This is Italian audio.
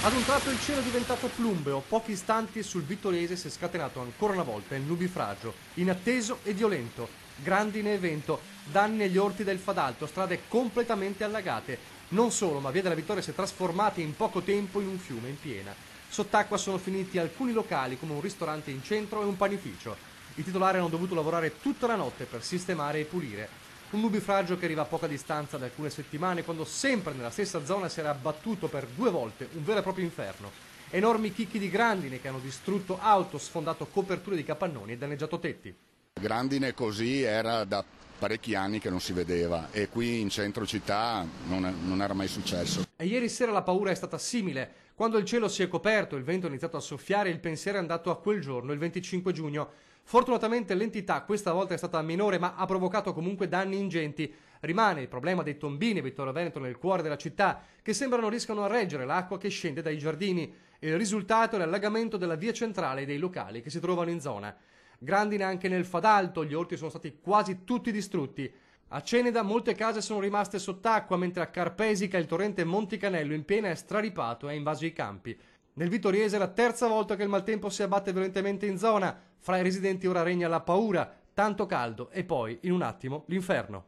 Ad un tratto il cielo è diventato plumbeo, pochi istanti e sul Vittoriese si è scatenato ancora una volta il nubifragio, inatteso e violento. Grandine e vento, danni agli orti del Fadalto, strade completamente allagate. Non solo, ma Via della Vittoria si è trasformata in poco tempo in un fiume in piena. Sott'acqua sono finiti alcuni locali come un ristorante in centro e un panificio. I titolari hanno dovuto lavorare tutta la notte per sistemare e pulire. Un nubifragio che arriva a poca distanza da alcune settimane, quando sempre nella stessa zona si era abbattuto per 2 volte un vero e proprio inferno. Enormi chicchi di grandine che hanno distrutto auto, sfondato coperture di capannoni e danneggiato tetti. Grandine così era da parecchi anni che non si vedeva e qui in centro città non era mai successo. E ieri sera la paura è stata simile. Quando il cielo si è coperto, il vento ha iniziato a soffiare, il pensiero è andato a quel giorno, il 25 giugno. Fortunatamente l'entità questa volta è stata minore, ma ha provocato comunque danni ingenti. Rimane il problema dei tombini a Vittorio Veneto nel cuore della città, che sembrano riescano a reggere l'acqua che scende dai giardini. Il risultato è l'allagamento della via centrale e dei locali che si trovano in zona. Grandine anche nel Fadalto, gli orti sono stati quasi tutti distrutti. A Ceneda molte case sono rimaste sott'acqua, mentre a Carpesica il torrente Monticanello in piena è straripato e ha invaso i campi. Nel Vittoriese è la terza volta che il maltempo si abbatte violentemente in zona. Fra i residenti ora regna la paura, tanto caldo e poi, in un attimo, l'inferno.